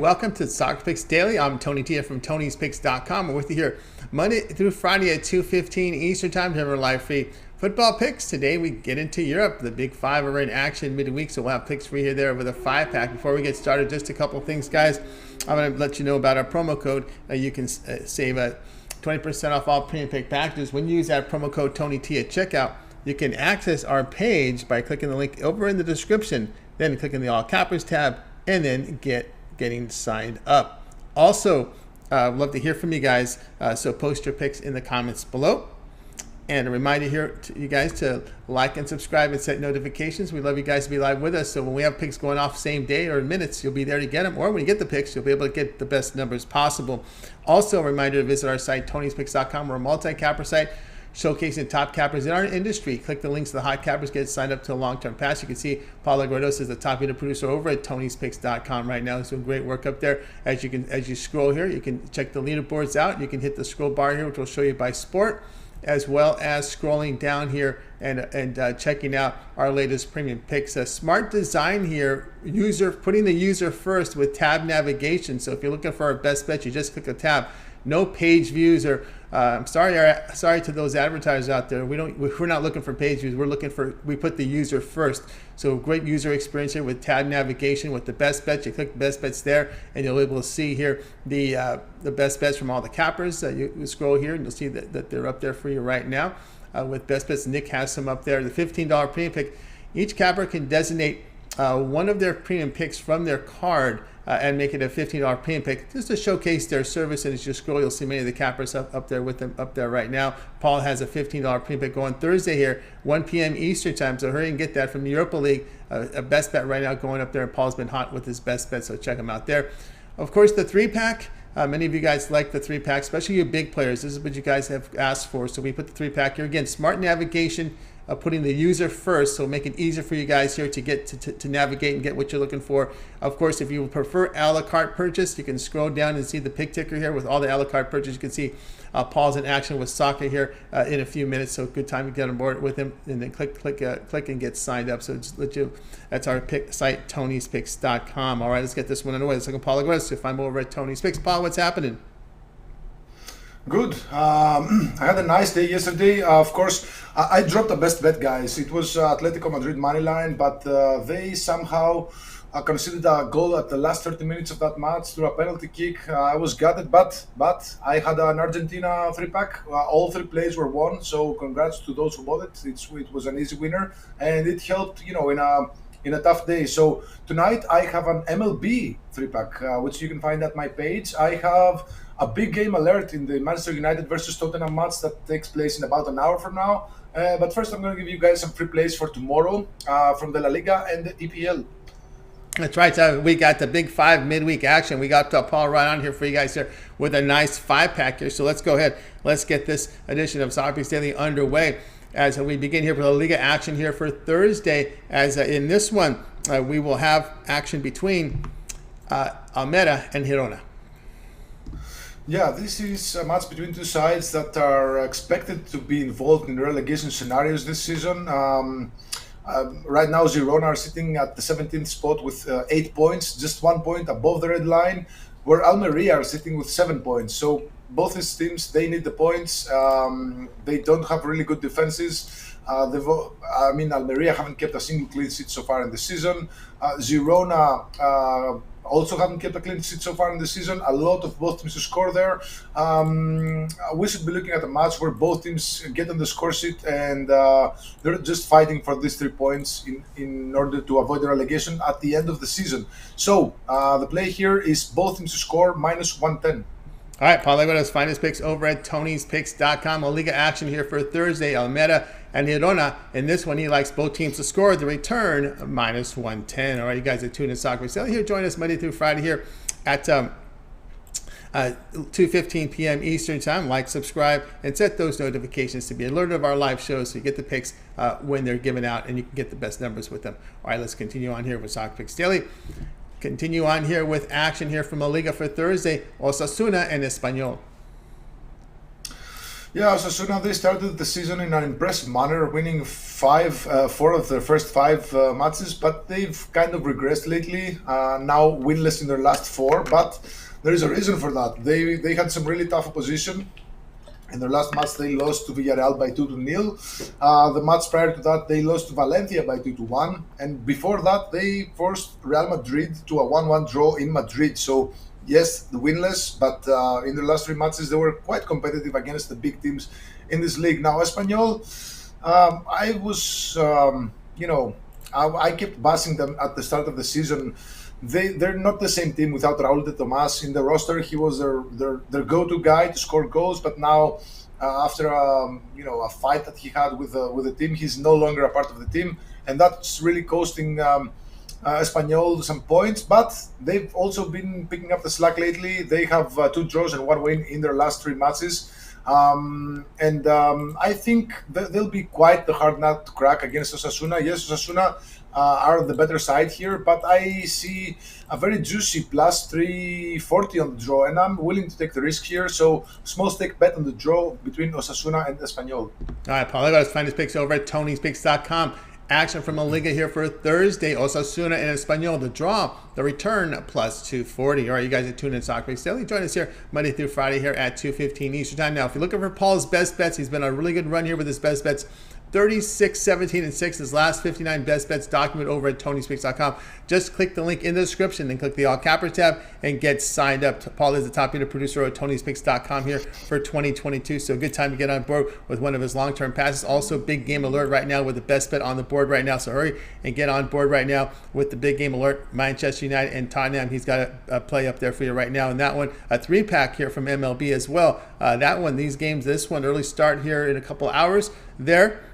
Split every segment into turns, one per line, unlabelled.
Welcome to Soccer Picks Daily. I'm Tony Tia from Tony'sPicks.com. We're with you here Monday through Friday at 2:15 Eastern Time to have our live free football picks. Today we get into Europe. The Big Five are in action midweek, so we'll have picks for you here there with a 5-pack. Before we get started, just a couple things, guys. I'm going to let you know about our promo code. You can save 20% off all premium pick packages. When you use that promo code TonyT at checkout, you can access our page by clicking the link over in the description, then clicking the All Cappers tab, and then getting signed up. Also, love to hear from you guys, so post your picks in the comments below. And a reminder here to you guys to like and subscribe and set notifications. We love you guys to be live with us, so when we have picks going off same day or in minutes, you'll be there to get them, or when you get the picks, you'll be able to get the best numbers possible. Also, a reminder to visit our site, Tony'sPicks.com. We're a multi-capper site showcasing top cappers in our industry. Click the links to the hot cappers, get signed up to a long-term pass. You can see Paulo Guardos is the top unit producer over at Tony'sPicks.com right now. He's doing great work up there. As you scroll here, you can check the leaderboards out. You can hit the scroll bar here, which will show you by sport, as well as scrolling down here and checking out our latest premium picks. A smart design here, putting the user first with tab navigation. So if you're looking for our best bet, you just click a tab. No page views, or I'm sorry to those advertisers out there. We're not looking for page views. We put the user first. So great user experience here with tab navigation with the best bets. You click best bets there, and you'll be able to see here the best bets from all the cappers. You scroll here, and you'll see that they're up there for you right now with best bets. Nick has some up there. The $15 premium pick. Each capper can designate one of their premium picks from their card and make it a $15 premium pick, just to showcase their service. And as you scroll, you'll see many of the cappers up there with them up there right now. Paul has a $15 premium pick going Thursday here, 1 p.m. Eastern Time. So hurry and get that from the Europa League. A best bet right now going up there. And Paul's been hot with his best bet, so check him out there. Of course, the 3-pack. Many of you guys like the 3-pack, especially you big players. This is what you guys have asked for. So we put the 3-pack here. Again, smart navigation, putting the user first, so make it easier for you guys here to get to navigate and get what you're looking for. Of course, if you prefer a la carte purchase, you can scroll down and see the pick ticker here with all the a la carte purchase. You can see Paul's in action with soccer here in a few minutes, so good time to get on board with him, and then click and get signed up. So just that's our pick site, Tony'sPicks.com. All right, let's get this one underway. Let's look at Paul Aggressive. If I'm over at Tony's Picks. Paul, what's happening?
Good. I had a nice day yesterday. Of course, I dropped a best bet, guys. It was Atletico Madrid money line, but they somehow conceded a goal at the last 30 minutes of that match through a penalty kick. I was gutted, but I had an Argentina 3-pack. All 3 plays were won, so congrats to those who bought it. It was an easy winner, and it helped, in a tough day. So tonight I have an MLB 3-pack, which you can find at my page. I have a big game alert in the Manchester United versus Tottenham match that takes place in about an hour from now. But first, I'm going to give you guys some free plays for tomorrow from the La Liga and the EPL.
That's right. So we got the Big 5 midweek action. We got Paul right on here for you guys here with a nice 5-pack here. So let's go ahead. Let's get this edition of Soccer Picks Daily underway as we begin here with La Liga action here for Thursday. As in this one, we will have action between Almeria and Girona.
Yeah, this is a match between 2 sides that are expected to be involved in relegation scenarios this season. Right now, Girona are sitting at the 17th spot with 8 points, just 1 point above the red line, where Almeria are sitting with 7 points. So both these teams, they need the points. They don't have really good defenses. Almeria haven't kept a single clean sheet so far in the season. Girona also haven't kept a clean sheet so far in the season. A lot of both teams to score there. We should be looking at a match where both teams get on the score sheet and they're just fighting for these 3 points in order to avoid the relegation at the end of the season. So the play here is both teams to score -110.
All right, Paul, let us find his picks over at Tony'sPicks.com. La Liga action here for Thursday, Almeria and Girona. In this one, he likes both teams to score. The return, -110. All right, you guys are tuned in Soccer Picks Daily here. Join us Monday through Friday here at 2:15 p.m. Eastern Time. Like, subscribe, and set those notifications to be alerted of our live shows so you get the picks when they're given out, and you can get the best numbers with them. All right, let's continue on here with Soccer Picks Daily. Continue on here with action here from La Liga for Thursday, Osasuna and Espanyol.
Yeah, Osasuna, they started the season in an impressive manner, winning four of their first five matches, but they've kind of regressed lately. Now winless in their last four, but there is a reason for that. They had some really tough opposition. In their last match, they lost to Villarreal by 2-0. The match prior to that, they lost to Valencia by 2-1. And before that, they forced Real Madrid to a 1-1 draw in Madrid. So, yes, the winless, but in their last three matches, they were quite competitive against the big teams in this league. Now, Espanyol, I was, I kept bashing them at the start of the season. They're not the same team without Raúl de Tomás in the roster. He was their go-to guy to score goals, but now after a fight that he had with the team, he's no longer a part of the team, and that's really costing Espanyol some points. But they've also been picking up the slack lately. They have two draws and one win in their last three matches. I think they'll be quite the hard nut to crack against Osasuna. Yes, Osasuna are the better side here, but I see a very juicy plus 340 on the draw, and I'm willing to take the risk here. So, small stake bet on the draw between Osasuna and Espanyol.
All right, Paul, I got his finest picks over at Tony'sPicks.com. Action from La Liga here for Thursday. Osasuna and Espanyol. The draw, the return, plus 240. All right, you guys are tuned in Soccer Picks Daily. Join us here Monday through Friday here at 2:15 Eastern Time. Now, if you're looking for Paul's best bets, he's been on a really good run here with his best bets. 36, 17, and 6. His last 59 best bets document over at Tony'sPicks.com. Just click the link in the description, then click the All Capper tab and get signed up. Paul is the top unit producer at Tony'sPicks.com here for 2022. So good time to get on board with one of his long-term passes. Also, big game alert right now with the best bet on the board right now. So hurry and get on board right now with the big game alert. Manchester United and Tottenham. He's got a play up there for you right now. And that one, a 3-pack here from MLB as well. That one, these games, this one, early start here in a couple hours there,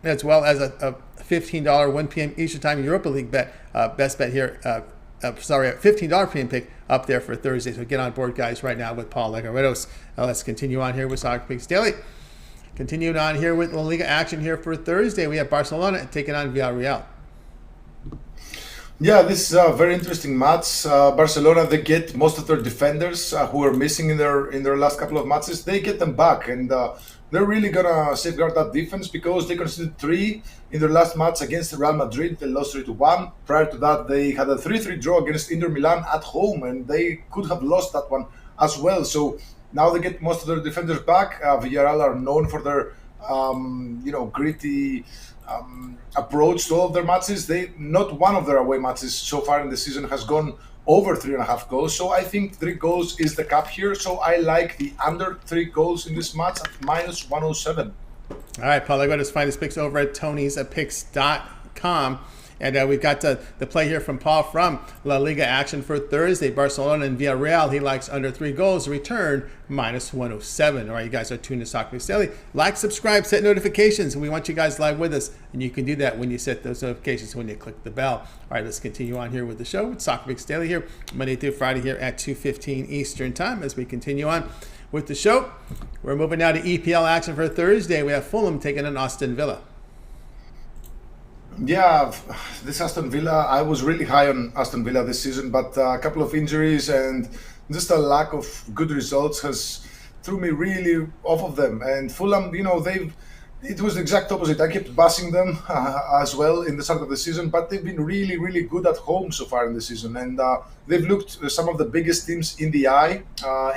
as well as a $15 1 p.m. Eastern Time Europa League bet, best bet here. A $15 premium pick up there for Thursday. So get on board, guys, right now with Paul Legaredos. Let's continue on here with Soccer Picks Daily. Continuing on here with La Liga action here for Thursday. We have Barcelona taking on Villarreal.
Yeah, this is a very interesting match. Barcelona, they get most of their defenders who were missing in their last couple of matches. They get them back, and they're really gonna safeguard that defense because they conceded 3 in their last match against Real Madrid. They lost 3-1. Prior to that, they had a 3-3 draw against Inter Milan at home, and they could have lost that one as well. So now they get most of their defenders back. Villarreal are known for their gritty approach to all of their matches. Not one of their away matches so far in the season has gone over 3.5 goals. So I think 3 goals is the cap here. So I like the under 3 goals in this match at minus 107.
All right, Paul, I got his finest picks over at Tony'sPicks.com. And we've got the play here from Paul from La Liga action for Thursday. Barcelona and Villarreal. He likes under 3 goals. Return minus 107. All right, you guys are tuned to Soccer Picks Daily. Like, subscribe, set notifications. And we want you guys live with us. And you can do that when you set those notifications when you click the bell. All right, let's continue on here with the show with Soccer Picks Daily here Monday through Friday here at 2:15 Eastern Time as we continue on with the show. We're moving now to EPL action for Thursday. We have Fulham taking on Aston Villa.
Yeah, this Aston Villa, I was really high on Aston Villa this season, but a couple of injuries and just a lack of good results has threw me really off of them. And Fulham, it was the exact opposite. I kept bashing them as well in the start of the season, but they've been really, really good at home so far in the season, and they've looked some of the biggest teams in the eye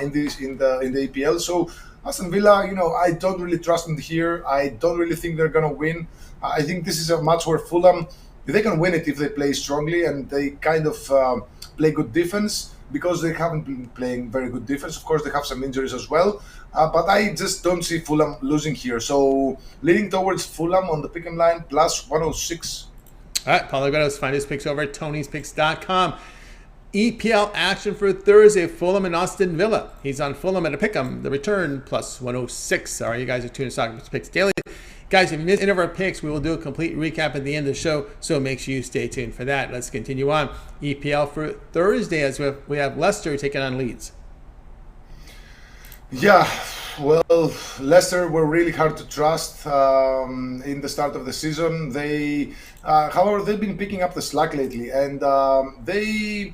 in the EPL. So Aston Villa, I don't really trust them here. I don't really think they're gonna win. I think this is a match where Fulham, they can win it if they play strongly and they kind of play good defense, because they haven't been playing very good defense. Of course, they have some injuries as well, but I just don't see Fulham losing here. So leaning towards Fulham on the pick'em line plus 106.
All right, Paulo Grotto's find his picks over at Tony'sPicks.com. EPL action for Thursday, Fulham and Aston Villa. He's on Fulham at a pick'em. The return plus 106. All right, you guys are tuned to Soccer Picks Daily. Guys, if you missed any of our picks, we will do a complete recap at the end of the show, so make sure you stay tuned for that. Let's continue on. EPL for Thursday as we have Leicester taking on Leeds.
Yeah, well, Leicester were really hard to trust in the start of the season. However, they've been picking up the slack lately, and they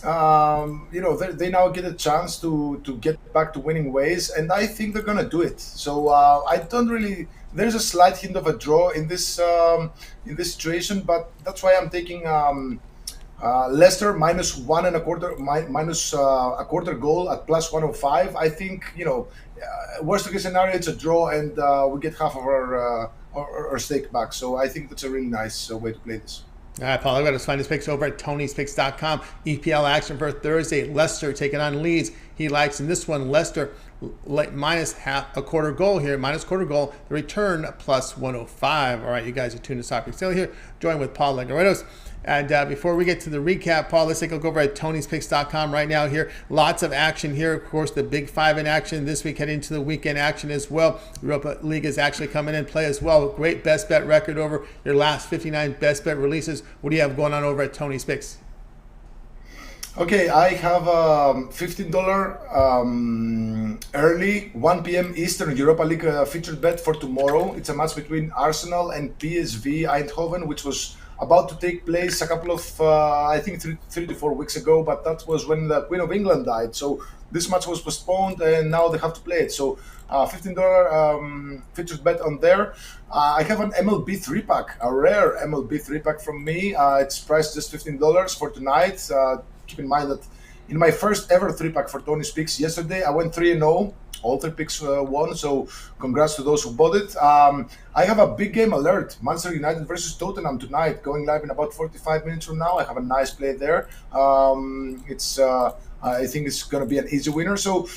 they now get a chance to get back to winning ways, and I think they're gonna do it. So I don't really. There's a slight hint of a draw in this situation, but that's why I'm taking Leicester minus one and a quarter, minus a quarter goal at plus 105. I think worst case scenario it's a draw, and we get half of our stake back. So I think that's a really nice way to play this.
All right, Paul, let us find his picks over at Tony'sPicks.com. EPL action for Thursday. Leicester taking on Leeds. He likes in this one Leicester minus a quarter goal here, minus quarter goal. The return plus 105. All right, you guys are tuned to Soccer Still here. Join with Paul Legaredos. And before we get to the recap, Paul, let's take a look over at Tony'sPicks.com right now here. Lots of action here. Of course, the Big Five in action this week, heading into the weekend action as well. Europa League is actually coming in play as well. Great best bet record over your last 59 best bet releases. What do you have going on over at Tony's Picks?
Okay, I have a $15 early 1 p.m. Eastern Europa League featured bet for tomorrow. It's a match between Arsenal and PSV Eindhoven, which was about to take place a couple of, I think, three to 4 weeks ago, but that was when the Queen of England died. So this match was postponed, and now they have to play it. So $15 featured bet on there. I have an MLB 3-pack, a rare MLB 3-pack from me. It's priced just $15 for tonight. Keep in mind that in my first ever 3-pack for Tony's Picks yesterday, I went 3-0. All 3 picks won, so congrats to those who bought it. I have a big game alert. Manchester United versus Tottenham tonight, going live in about 45 minutes from now. I have a nice play there. I think it's going to be an easy winner. So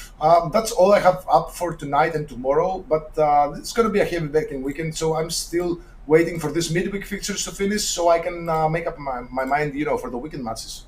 that's all I have up for tonight and tomorrow. But it's going to be a heavy betting weekend, so I'm still waiting for these midweek fixtures to finish so I can make up my mind, for the weekend matches.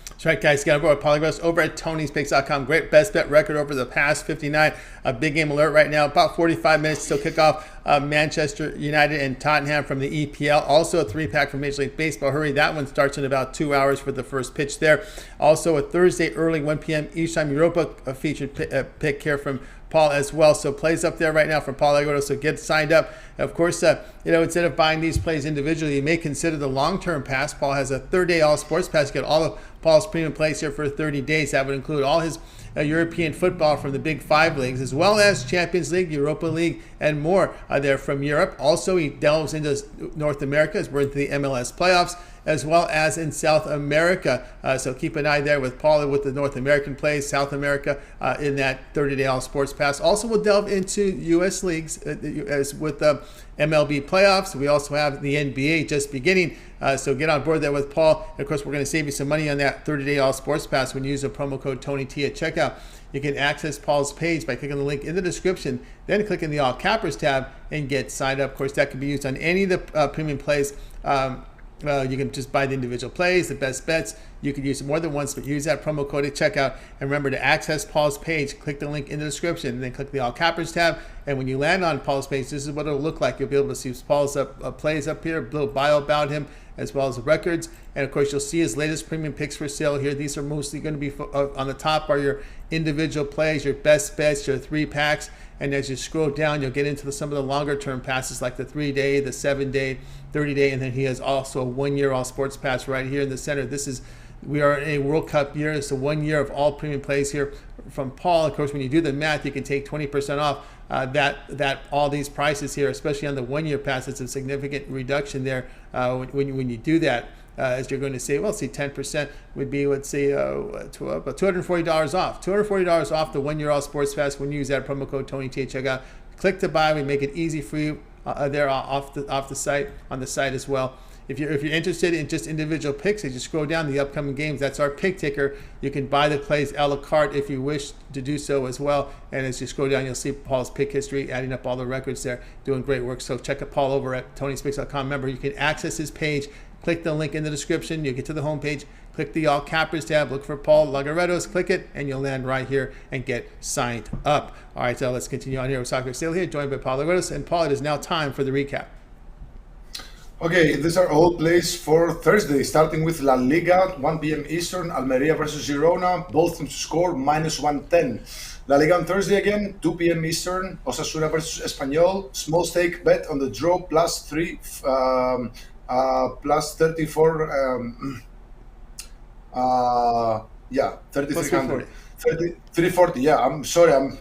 That's right, guys. You got to go with Polygress over at Tony'sPicks.com. Great best bet record over the past 59. A big game alert right now. About 45 minutes till kickoff. Manchester United and Tottenham from the EPL. Also a 3-pack from Major League Baseball. Hurry, that one starts in about 2 hours for the first pitch there. Also a Thursday early 1 p.m. Eastern Europa featured pick here from Paul as well. So plays up there right now from Paul Legaredos. So get signed up. Of course, instead of buying these plays individually, you may consider the long-term pass. Paul has a 30-day all sports pass. You get all of Paul's premium plays here for 30 days. That would include all his European football from the Big Five leagues, as well as Champions League, Europa League, and more there from Europe. Also, he delves into North America as we're into the MLS playoffs, as well as in South America. So keep an eye there with Paul with the North American plays, South America in that 30-day all sports pass. Also, we'll delve into U.S. leagues as with the MLB playoffs. We also have the NBA just beginning. So get on board there with Paul. And of course, we're going to save you some money on that 30-day all sports pass when you use the promo code TonyT at checkout. You can access Paul's page by clicking the link in the description, then clicking the all cappers tab and get signed up. Of course, that can be used on any of the premium plays. You can just buy the individual plays, the best bets. You can use it more than once, but use that promo code at checkout. And remember to access Paul's page, click the link in the description, and then click the all cappers tab. And when you land on Paul's page, this is what it'll look like. You'll be able to see Paul's plays up here, a little bio about him, as well as the records. And of course, you'll see his latest premium picks for sale here. These are mostly going to be on the top are your individual plays, your best bets, your 3-packs. And as you scroll down, you'll get into some of the longer term passes like the 3-day, the 7-day, 30-day, and then he has also a 1-year all sports pass right here in the center. We are in a World Cup year. It's a 1 year of all premium plays here from Paul. Of course, when you do the math, you can take 20% off that all these prices here, especially on the 1-year pass. It's a significant reduction there when you do that. As you're going to say, well, see, 10% would be, let's say, $240 off. $240 off the 1-year all sports pass when you use that promo code TonyT at checkout. Click to buy. We make it easy for you there off the site, on the site as well. If you're interested in just individual picks, as you scroll down the upcoming games, that's our pick ticker. You can buy the plays a la carte if you wish to do so as well. And as you scroll down, you'll see Paul's pick history, adding up all the records there, doing great work. So check out Paul over at Tony'sPicks.com. Remember, you can access his page. Click the link in the description. You get to the homepage. Click the all cappers tab. Look for Paul Legaredos. Click it, and you'll land right here and get signed up. All right, so let's continue on here with Soccer Still here, joined by Paul Legaredos. And Paul, it is now time for the recap.
Okay, these are all plays for Thursday, starting with La Liga, 1 p.m. Eastern, Almeria versus Girona, both teams to score minus 110. La Liga on Thursday again, 2 p.m. Eastern, Osasuna versus Espanyol, small stake bet on the draw plus 3, plus 34, Yeah,
Plus
3,300.
340.
340. Yeah, I'm sorry.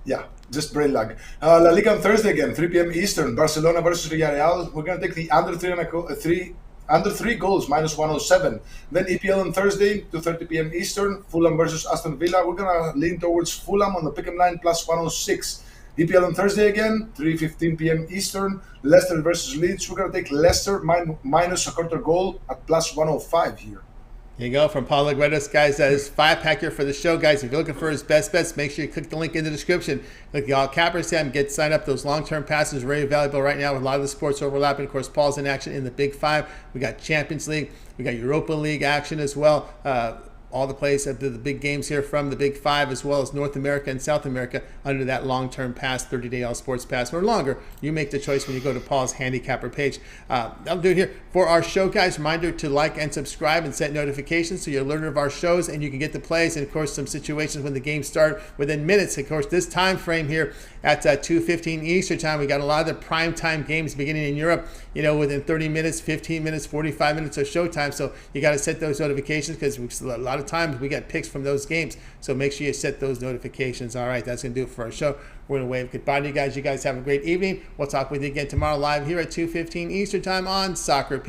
Yeah, just brain lag. La Liga on Thursday again, 3 p.m. Eastern. Barcelona versus Villarreal. We're gonna take the under three goals minus 107. Then EPL on Thursday, 2:30 p.m. Eastern. Fulham versus Aston Villa. We're gonna lean towards Fulham on the pick'em line plus 106. EPL on Thursday again, 3:15 p.m. Eastern. Leicester versus Leeds. We're gonna take Leicester minus a quarter goal at plus 105 here.
There you go from Paul Legredos, guys. That is 5-pack here for the show, guys. If you're looking for his best bets, make sure you click the link in the description. Click the All Cappers tab and get signed up. Those long-term passes are very valuable right now with a lot of the sports overlapping. Of course, Paul's in action in the Big Five. We got Champions League. We got Europa League action as well. All the plays of the big games here from the Big Five, as well as North America and South America under that long-term pass, 30-day all sports pass or longer. You make the choice when you go to Paul's handicapper page. I'll do it here for our show, guys. Reminder to like and subscribe and set notifications so you're alerted of our shows and you can get the plays and, of course, some situations when the games start within minutes. Of course, this time frame here at 2:15 Eastern time, we got a lot of the prime time games beginning in Europe, within 30 minutes, 15 minutes, 45 minutes of showtime. So you got to set those notifications because a lot of times we get picks from those games. So make sure you set those notifications. All right, that's going to do it for our show. We're going to wave goodbye to you guys. You guys have a great evening. We'll talk with you again tomorrow live here at 2:15 Eastern time on soccerpicks.com.